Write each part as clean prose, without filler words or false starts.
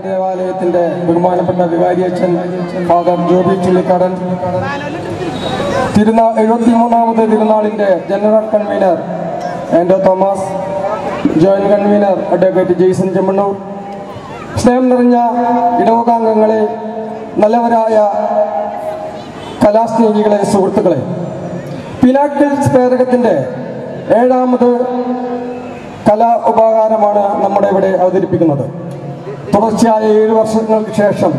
ദേവാലയത്തിന്റെ ബഹുമാനപ്പെട്ട വികാരിയച്ഛൻ ഫാദർ ജോബി ചുള്ളിക്കാടൻ, 73ാമത് തിരുനാളിന്റെ general convener Ando Thomas, joint convener advocate Jaison Chemmannur, സ്നേഹം നിറഞ്ഞ ഇടവകാംഗങ്ങളെ, നല്ലവരായ കലാസ്നേഹികളെ, സുഹൃത്തുക്കളെ, പിനാക്കിൾസ് പേരകത്തിന്റെ 7ാമത് കലാ ഉപഹാരമാണ് നമ്മുടെ ഇവിടെ അവതരിപ്പിക്കുന്നത്. തുടർച്ചയായ 7 വർഷങ്ങൾക്ക് ശേഷം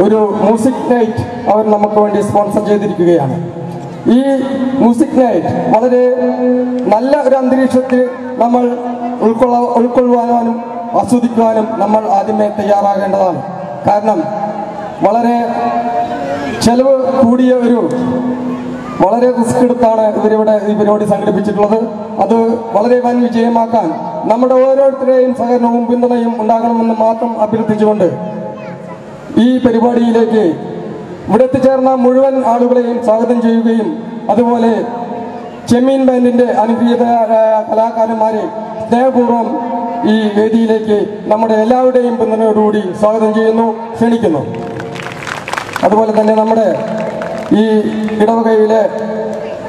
ഒരു മ്യൂസിക് നൈറ്റ് അവർ നമുക്ക് വേണ്ടി സ്പോൺസർ ചെയ്തിരിക്കുകയാണ്. ഈ മ്യൂസിക് നൈറ്റ് വളരെ നല്ല ഒരു അന്തരീക്ഷത്തിൽ നമ്മൾ ഉൾക്കൊള്ളുവാനും ആസ്വദിക്കുവാനും നമ്മൾ ആദ്യമേ തയ്യാറാകേണ്ടതാണ്. കാരണം വളരെ ചെലവ് കൂടിയ വളരെ റിസ്ക് എടുത്താണ് ഇവരിവിടെ ഈ പരിപാടി സംഘടിപ്പിച്ചിട്ടുള്ളത്. അത് വളരെ വൻ വിജയമാക്കാൻ നമ്മുടെ ഓരോരുത്തരുടെയും സഹകരണവും പിന്തുണയും ഉണ്ടാകണമെന്ന് മാത്രം അഭ്യർത്ഥിച്ചുകൊണ്ട് ഈ പരിപാടിയിലേക്ക് ഇവിടെ എത്തിച്ചേർന്ന മുഴുവൻ ആളുകളെയും സ്വാഗതം ചെയ്യുകയും അതുപോലെ ചെമ്മീൻ ബാൻഡിന്റെ അനുഗ്രഹീതരായ കലാകാരന്മാരെ സ്നേഹപൂർവ്വം ഈ വേദിയിലേക്ക് നമ്മുടെ എല്ലാവരുടെയും പിന്തുണയോടുകൂടി സ്വാഗതം ചെയ്യുന്നു, ക്ഷണിക്കുന്നു. അതുപോലെ തന്നെ നമ്മുടെ ഈ ഇടവകയിലെ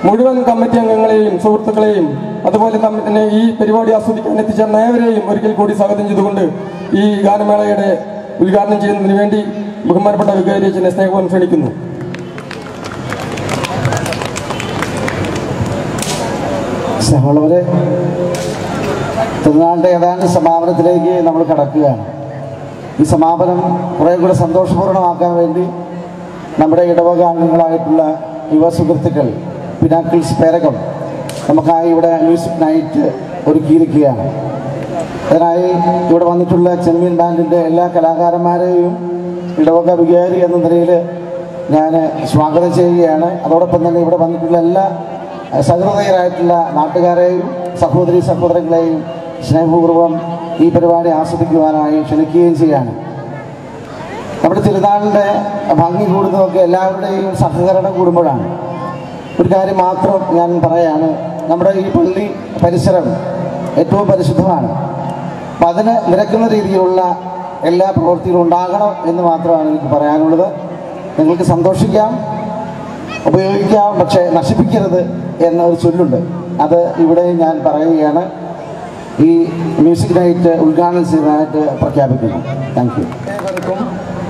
മുഴുവൻ കമ്മിറ്റി അംഗങ്ങളെയും സുഹൃത്തുക്കളെയും അതുപോലെ തന്നെ ഈ പരിപാടി ആസ്വദിക്കാൻ എത്തിച്ചേർന്ന ഏവരെയും ഒരിക്കൽ കൂടി സ്വാഗതം ചെയ്തുകൊണ്ട് ഈ ഗാനമേളയുടെ ഉദ്ഘാടനം ചെയ്യുന്നതിന് വേണ്ടി ബഹുമാനപ്പെട്ട വികാരിയച്ഛനെ സ്നേഹപൂർവ്വം ക്ഷണിക്കുന്നു. സഹോദരരെ, തിരുനാളിൻ്റെ ഏതാണ്ട് സമാപനത്തിലേക്ക് നമ്മൾ കടക്കുകയാണ്. ഈ സമാപനം കുറേ കൂടെ സന്തോഷപൂർണ്ണമാക്കാൻ വേണ്ടി നമ്മുടെ ഇടവകാംഗങ്ങളായിട്ടുള്ള യുവ സുഹൃത്തുക്കൾ പിനാക്കിൾസ് പേരകം നമുക്കായി ഇവിടെ മ്യൂസിക് നൈറ്റ് ഒരുക്കിയിരിക്കുകയാണ്. അതിനായി ഇവിടെ വന്നിട്ടുള്ള ചെമ്മീൻ ബാൻഡിൻ്റെ എല്ലാ കലാകാരന്മാരെയും ഇടവക വികാരി എന്ന നിലയിൽ ഞാൻ സ്വാഗതം ചെയ്യുകയാണ്. അതോടൊപ്പം തന്നെ ഇവിടെ വന്നിട്ടുള്ള എല്ലാ സഹൃദയരായിട്ടുള്ള നാട്ടുകാരെയും സഹോദരങ്ങളെയും സ്നേഹപൂർവ്വം ഈ പരിപാടി ആസ്വദിക്കുവാനായി ക്ഷണിക്കുകയും ചെയ്യാണ്. നമ്മുടെ തിരുനാളിൻ്റെ ഭംഗി കൂടുന്നതൊക്കെ എല്ലാവരുടെയും സഹകരണം കൂടുമ്പോഴാണ്. ഒരു കാര്യം മാത്രം ഞാൻ പറയാണ്, നമ്മുടെ ഈ പള്ളി പരിസരം ഏറ്റവും പരിശുദ്ധമാണ്. അപ്പം അതിന് നിരക്കുന്ന രീതിയിലുള്ള എല്ലാ പ്രവൃത്തികളും ഉണ്ടാകണം എന്ന് മാത്രമാണ് എനിക്ക് പറയാനുള്ളത്. നിങ്ങൾക്ക് സന്തോഷിക്കാം, ഉപയോഗിക്കാം, പക്ഷേ നശിപ്പിക്കരുത് എന്നൊരു ചൊല്ലുണ്ട്. അത് ഇവിടെ ഞാൻ പറയുകയാണ്. ഈ മ്യൂസിക് നൈറ്റ് ഉദ്ഘാടനം ചെയ്തതായിട്ട് പ്രഖ്യാപിക്കുന്നു. Thank you. ഏവർക്കും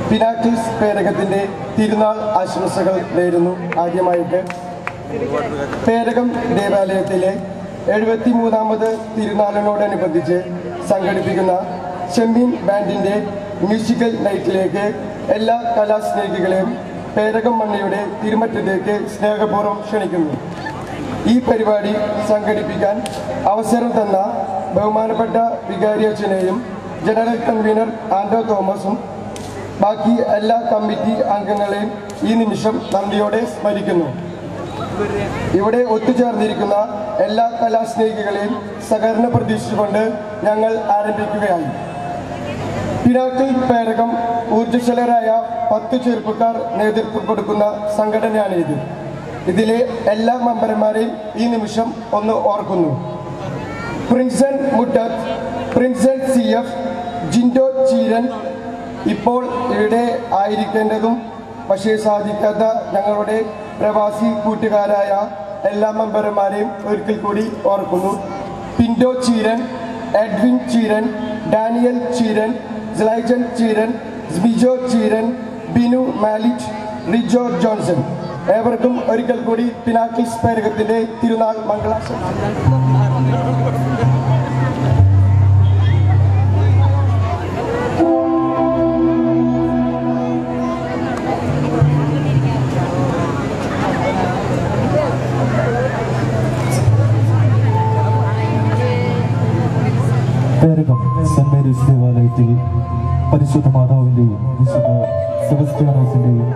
പിനാക്കിൾസ് പേരകത്തിന്റെ തിരുനാൾ ആശംസകൾ നേരുന്നു. ആദ്യമായിട്ട് പേരകം ദേവാലയത്തിലെ 73ാമത് തിരുനാളിനോടനുബന്ധിച്ച് സംഘടിപ്പിക്കുന്ന ചെമ്മീൻ ബാൻഡിന്റെ മ്യൂസിക്കൽ നൈറ്റിലേക്ക് എല്ലാ കലാസ്നേഹികളെയും പേരകം മണ്ണിയുടെ തിരുമറ്റത്തേക്ക് സ്നേഹപൂർവ്വം ക്ഷണിക്കുന്നു. ഈ പരിപാടി സംഘടിപ്പിക്കാൻ അവസരം തന്ന ബഹുമാനപ്പെട്ട വികാരിയച്ഛനെയും ജനറൽ കൺവീനർ ആൻഡോ തോമസും ബാക്കി എല്ലാ കമ്മിറ്റി അംഗങ്ങളെയും ഈ നിമിഷം നന്ദിയോടെ സ്മരിക്കുന്നു. ഇവിടെ ഒത്തുചേർന്നിരിക്കുന്ന എല്ലാ കലാസ്നേഹികളെയും സഹകരണം പ്രതീക്ഷിച്ചുകൊണ്ട് ഞങ്ങൾ ആരംഭിക്കുകയാണ്. പിനാക്കിൾ പേരകം ഊർജ്ജസ്വലരായ 10 ചെറുപ്പക്കാർ നേതൃത്വം കൊടുക്കുന്ന സംഘടനയാണ് ഇത്. ഇതിലെ എല്ലാ മെമ്പർമാരെയും ഈ നിമിഷം ഒന്ന് ഓർക്കുന്നു. പ്രിൻസൻ മുട്ടത്ത്, പ്രിൻസൻ CF, ജിൻഡോ ചീരൻ, ഇപ്പോൾ ഇവിടെ ആയിരിക്കേണ്ടതും പക്ഷേ സാധിക്കാത്ത ഞങ്ങളുടെ പ്രവാസി കൂട്ടുകാരായ എല്ലാ മെമ്പർമാരെയും ഒരിക്കൽ കൂടി ഓർക്കുന്നു. പിൻഡോ ചീരൻ, എഡ്വിൻ ചീരൻ, ഡാനിയൽ ചീരൻ, സ്ലൈജൻ ചീരൻ, സ്മിജോ ചീരൻ, ബിനു മാലിറ്റ്, റിജോ ജോൺസൺ, ഏവർക്കും ഒരിക്കൽ കൂടി പിനാക്കിൾസ് പേരകത്തിന്റെ തിരുനാൾ മംഗളാശംസകൾ. പേരകം സെന്റ് മേരീസ് ദേവാലയത്തിൽ പരിശുദ്ധ മാതാവിൻ്റെയും വിശുദ്ധ സെബസ്ത്യാനോസിൻ്റെയും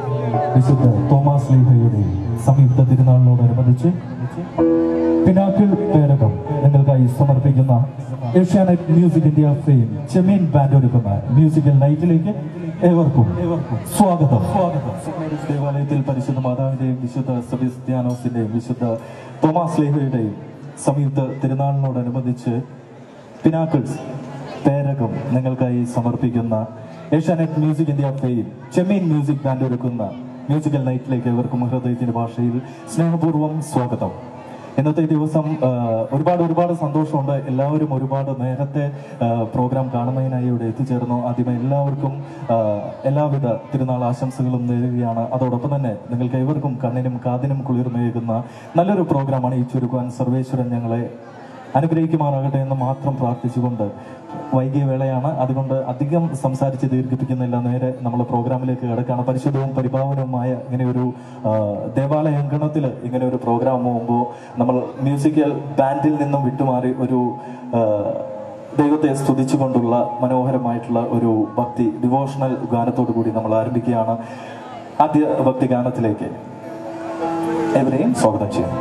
വിശുദ്ധ തോമസ് ലീഹയുടെയും സംയുക്ത തിരുനാളിനോടനുബന്ധിച്ച് പിനാക്കിൾ പേരകം നിങ്ങൾക്കായി സമർപ്പിക്കുന്ന ഏഷ്യാനെറ്റ് മ്യൂസിക് ഇന്ത്യ ഫെയിം ചെമ്മീൻ ബാൻഡ് ഒരുക്കുന്ന മ്യൂസിക്കൽ നൈറ്റിലേക്ക് ഏവർക്കും സ്വാഗതം. സെന്റ് മേരീസ് ദേവാലയത്തിൽ പരിശുദ്ധ മാതാവിൻ്റെയും വിശുദ്ധ സെബസ്ത്യാനോസിൻ്റെയും വിശുദ്ധ തോമസ് ലീഹയുടെയും സംയുക്ത തിരുനാളിനോടനുബന്ധിച്ച് പിനാക്കിൾസ് പേരകം നിങ്ങൾക്കായി സമർപ്പിക്കുന്ന ഏഷ്യാനെറ്റ് മ്യൂസിക് ഇന്ത്യ ഫെയിൽ ചെമ്മീൻ മ്യൂസിക് ബാൻഡ് ഒരുക്കുന്ന മ്യൂസിക്കൽ നൈറ്റിലേക്ക് ഇവർക്കും ഹൃദയത്തിന്റെ ഭാഷയിൽ സ്നേഹപൂർവ്വം സ്വാഗതം. ഇന്നത്തെ ദിവസം ഒരുപാട് സന്തോഷമുണ്ട്. എല്ലാവരും ഒരുപാട് നേരത്തെ പ്രോഗ്രാം കാണുന്നതിനായി ഇവിടെ എത്തിച്ചേർന്നു. ആദ്യമേ എല്ലാവർക്കും എല്ലാവിധ തിരുനാൾ ആശംസകളും നേരുകയാണ്. അതോടൊപ്പം തന്നെ നിങ്ങൾക്ക് ഇവർക്കും കണ്ണിനും കാതിനും കുളിർമേകുന്ന നല്ലൊരു പ്രോഗ്രാമാണ് ഈ ചുരുക്കുവാൻ സർവേശ്വരൻ ഞങ്ങളെ അനുഗ്രഹിക്കുമാറാകട്ടെ എന്ന് മാത്രം പ്രാർത്ഥിച്ചുകൊണ്ട് വൈകിയ വേളയാണ്, അതുകൊണ്ട് അധികം സംസാരിച്ച് ദീർഘിപ്പിക്കുന്നില്ല. നേരെ നമ്മൾ പ്രോഗ്രാമിലേക്ക് കിടക്കുകയാണ്. പരിശുദ്ധവും പരിഭാവനവുമായ ഇങ്ങനെയൊരു ദേവാലയ അങ്കണത്തിൽ ഇങ്ങനെ ഒരു പ്രോഗ്രാം പോകുമ്പോൾ നമ്മൾ മ്യൂസിക്കൽ ബാൻഡിൽ നിന്നും വിട്ടുമാറി ഒരു ദൈവത്തെ സ്തുതിച്ചുകൊണ്ടുള്ള മനോഹരമായിട്ടുള്ള ഒരു ഭക്തി ഡിവോഷണൽ ഗാനത്തോടു കൂടി നമ്മൾ ആരംഭിക്കുകയാണ്. ആദ്യ ഭക്തി ഗാനത്തിലേക്ക് എവരെയും സ്വാഗതം ചെയ്യാം.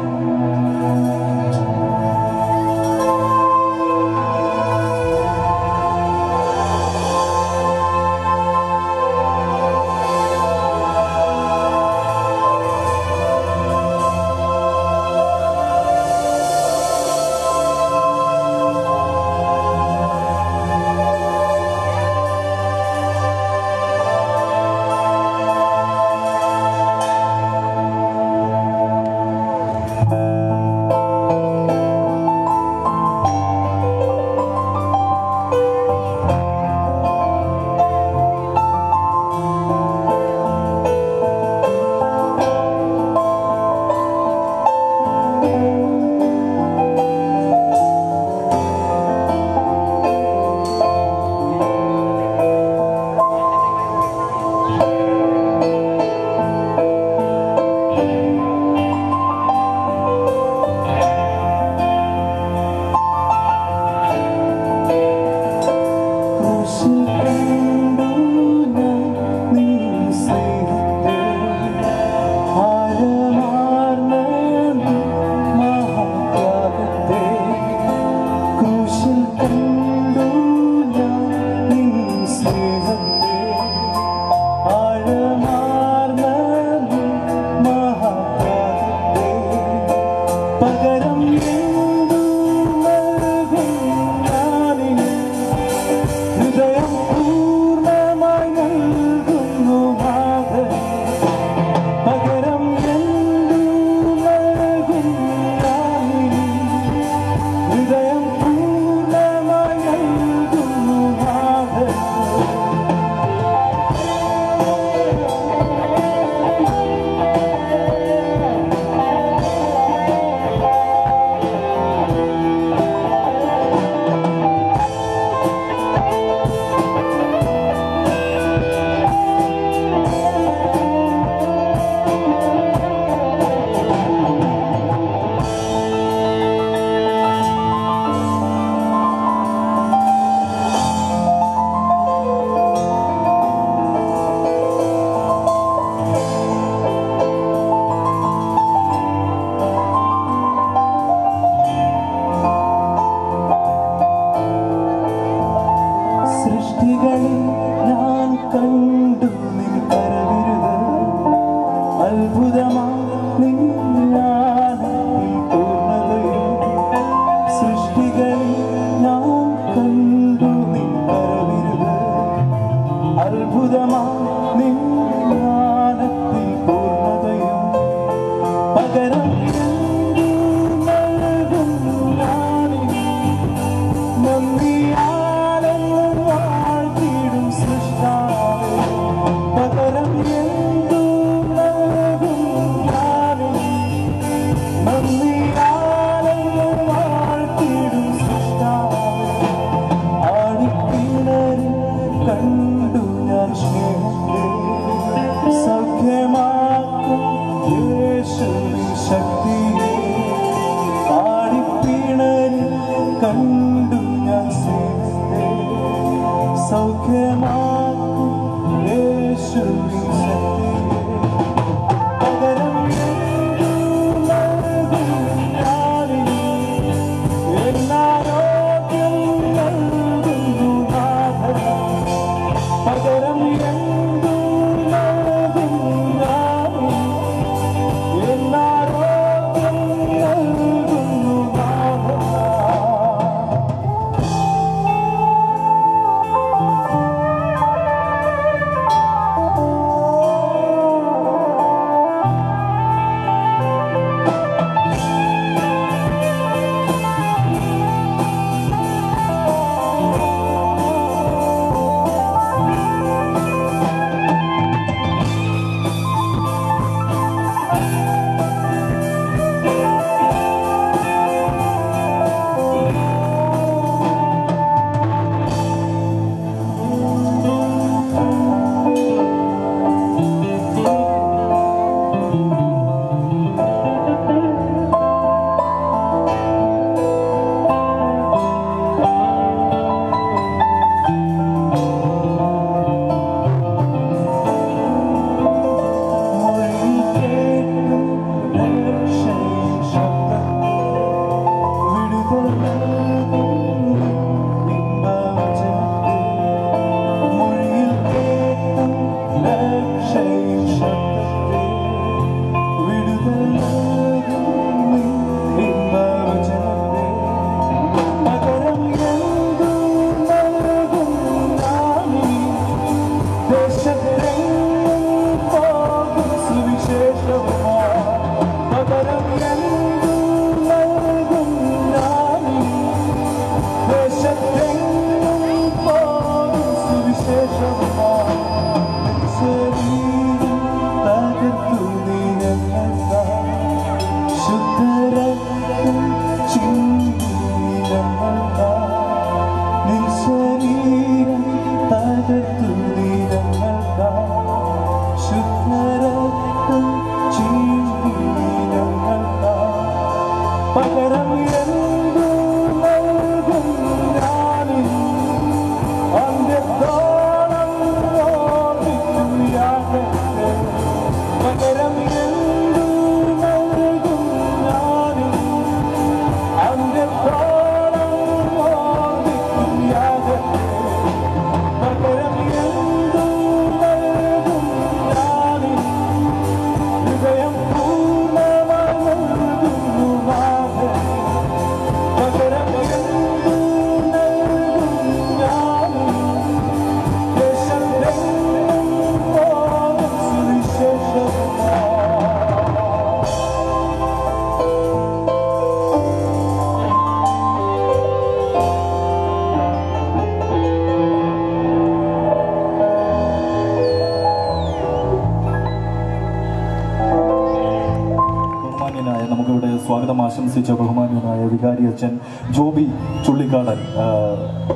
സ്വാഗതം ആശംസിച്ച ബഹുമാന്യനായ വികാരി അച്ഛൻ ജോബി ചുള്ളിക്കാടൻ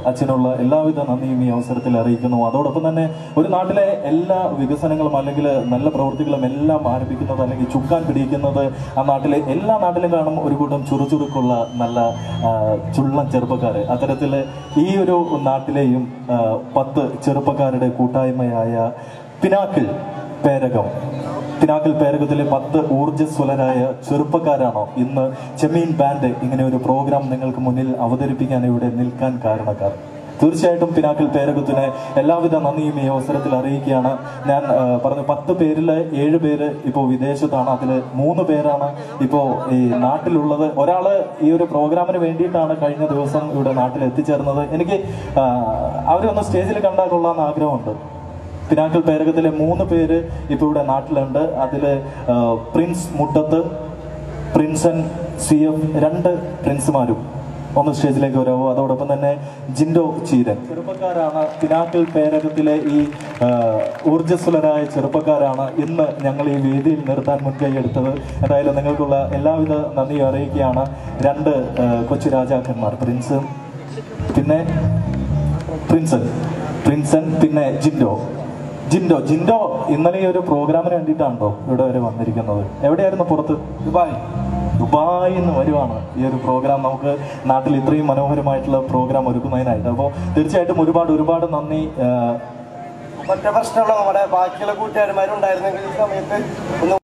അച്ഛനുള്ള എല്ലാവിധ നന്ദിയും ഈ അവസരത്തിൽ അറിയിക്കുന്നു. അതോടൊപ്പം തന്നെ ഒരു നാട്ടിലെ എല്ലാ വികസനങ്ങളും അല്ലെങ്കിൽ നല്ല പ്രവൃത്തികളും എല്ലാം ആരംഭിക്കുന്നത് അല്ലെങ്കിൽ ചുക്കാൻ പിടിക്കുന്നത് ആ നാട്ടിലെ എല്ലാ നാട്ടിലും കാണും ഒരു കൂട്ടം ചുറുചുറുക്കുള്ള നല്ല ചുള്ളൻ ചെറുപ്പക്കാർ. അത്തരത്തിൽ ഈ ഒരു നാട്ടിലെയും 10 ചെറുപ്പക്കാരുടെ കൂട്ടായ്മയായ പിനാക്കിൾ പേരകത്തിലെ 10 ഊർജ്ജസ്വലരായ ചെറുപ്പക്കാരാണോ ഇന്ന് ചെമ്മീൻ ബാൻഡ് ഇങ്ങനെ ഒരു പ്രോഗ്രാം നിങ്ങൾക്ക് മുന്നിൽ അവതരിപ്പിക്കാൻ ഇവിടെ നിൽക്കാൻ കാരണക്കാർ? തീർച്ചയായിട്ടും പിനാക്കിൾ പേരകത്തിന് എല്ലാവിധ നന്ദിയും ഈ അവസരത്തിൽ അറിയിക്കുകയാണ്. ഞാൻ പറഞ്ഞു 10 പേരിൽ 7 പേര് ഇപ്പോൾ വിദേശത്താണ്. അതിൽ 3 പേരാണ് ഇപ്പോൾ ഈ നാട്ടിലുള്ളത്. ഒരാള് ഈ ഒരു പ്രോഗ്രാമിന് വേണ്ടിയിട്ടാണ് കഴിഞ്ഞ ദിവസം ഇവിടെ നാട്ടിൽ എത്തിച്ചേർന്നത്. എനിക്ക് അവരെ ഒന്ന് സ്റ്റേജിൽ കണ്ടാൽ കൊള്ളാമെന്ന് ആഗ്രഹമുണ്ട്. പിനാക്കിൾ പേരകത്തിലെ 3 പേര് ഇപ്പോൾ ഇവിടെ നാട്ടിലുണ്ട്. അതിൽ പ്രിൻസ് മുട്ടത്ത്, പ്രിൻസൻ CF 2 പ്രിൻസുമാരും ഒന്ന് സ്റ്റേജിലേക്ക് വരാമോ? അതോടൊപ്പം തന്നെ ജിൻഡോ ചീരൻ. ചെറുപ്പക്കാരാണ് പിനാക്കിൾ പേരകത്തിലെ ഈ ഊർജ്ജസ്വലരായ ചെറുപ്പക്കാരാണ് ഇന്ന് ഞങ്ങൾ ഈ വേദിയിൽ നിർത്താൻ മുൻകൈ എടുത്തത്. എന്തായാലും നിങ്ങൾക്കുള്ള എല്ലാവിധ നന്ദിയും അറിയിക്കുകയാണ്. 2 കൊച്ചു രാജാക്കന്മാർ, പ്രിൻസൻ പിന്നെ ജിൻഡോ ഇന്നലെ ഈ ഒരു പ്രോഗ്രാമിന് വേണ്ടിയിട്ടാണോ ഇവിടെ വരെ വന്നിരിക്കുന്നത്? എവിടെയായിരുന്നു? പുറത്ത് ദുബായിൽ നിന്ന് വരുവാണ് ഈ ഒരു പ്രോഗ്രാം നമുക്ക് നാട്ടിൽ ഇത്രയും മനോഹരമായിട്ടുള്ള പ്രോഗ്രാം ഒരുക്കുന്നതിനായിട്ട്. അപ്പോൾ തീർച്ചയായിട്ടും ഒരുപാട് നന്ദി. മറ്റേ പ്രശ്നമുള്ള നമ്മുടെ ബാക്കിയുള്ള കൂട്ടുകാരന്മാരുണ്ടായിരുന്നെങ്കിൽ ഈ സമയത്ത്